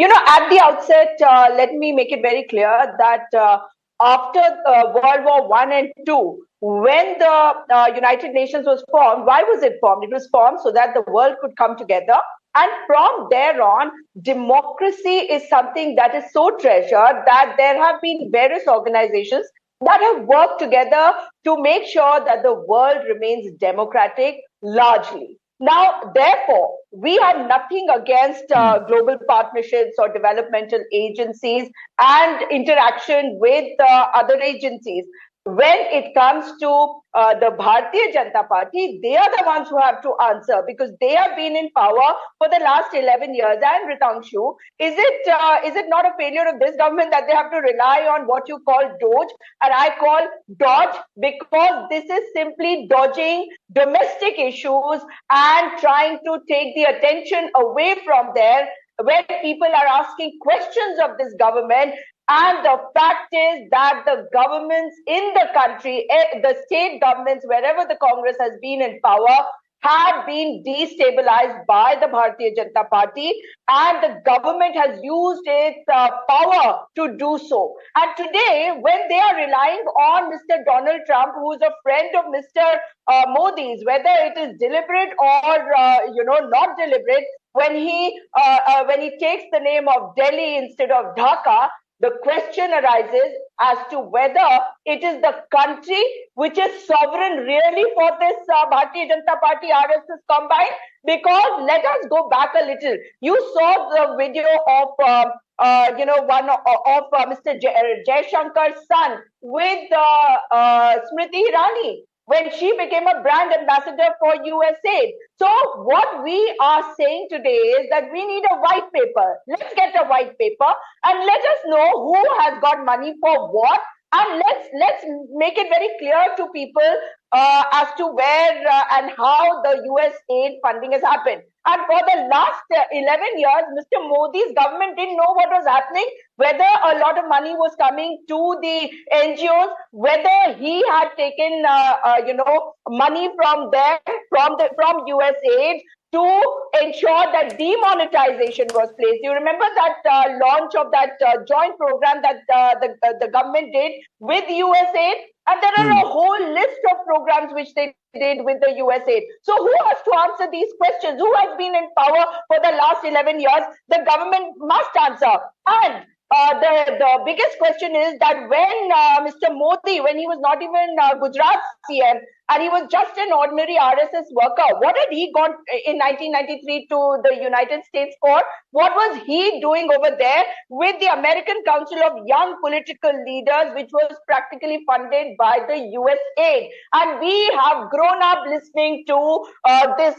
At the outset, let me make it very clear that after World War One and Two, when the United Nations was formed, why was it formed? It was formed so that the world could come together. And from there on, democracy is something that is so treasured that there have been various organizations that have worked together to make sure that the world remains democratic largely. Now, therefore, we have nothing against global partnerships or developmental agencies and interaction with other agencies. When it comes to the Bharatiya Janata Party, they are the ones who have to answer because they have been in power for the last 11 years. And Ritangshu, is it not a failure of this government that they have to rely on what you call Doge and I call Dodge, because this is simply dodging domestic issues and trying to take the attention away from there when people are asking questions of this government. And the fact is that the governments in the country, the state governments, wherever the Congress has been in power, have been destabilized by the Bharatiya Janata Party, and the government has used its power to do so. And today, when they are relying on Mr. Donald Trump, who is a friend of Mr. Modi's, whether it is deliberate or not deliberate, when he takes the name of Delhi instead of Dhaka, the question arises as to whether it is the country which is sovereign really for this Bharatiya Janata Party RSS combined. Because let us go back a little. You saw the video of one of Mr. Jaishankar's son with Smriti Irani, when she became a brand ambassador for USAID. So what we are saying today is that we need a white paper. Let's get a white paper and let us know who has got money for what, and let's make it very clear to people as to where and how the USAID funding has happened. And for the last 11 years, Mr. Modi's government didn't know what was happening, whether a lot of money was coming to the NGOs, whether he had taken, money from them, from USAID, to ensure that demonetization was placed. You remember that launch of that joint program that the government did with USAID? And there are a whole list of programs which they did with the USAID. So who has to answer these questions? Who has been in power for the last 11 years? The government must answer. And the biggest question is that when Mr. Modi, when he was not even Gujarat CM, and he was just an ordinary RSS worker, what had he gone in 1993 to the United States for? What was he doing over there with the American Council of Young Political Leaders, which was practically funded by the USAID? And we have grown up listening to this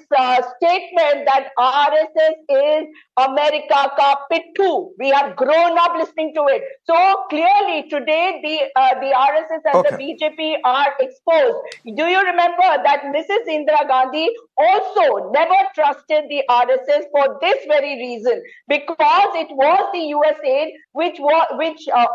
statement that RSS is America ka pittu. We have grown up listening to it. So clearly today the RSS and the BJP are exposed. Do you remember that Mrs. Indira Gandhi also never trusted the RSS for this very reason, because it was the USAID which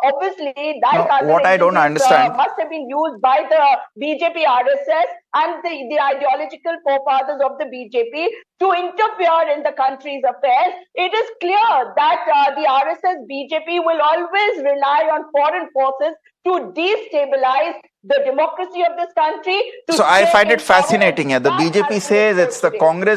obviously what I don't understand must have been used by the BJP RSS and the ideological forefathers of the BJP to interfere in the country's affairs. It is clear that the RSS BJP will always rely on foreign forces to destabilize the democracy of this country. So I find it fascinating. The BJP says it's the Congress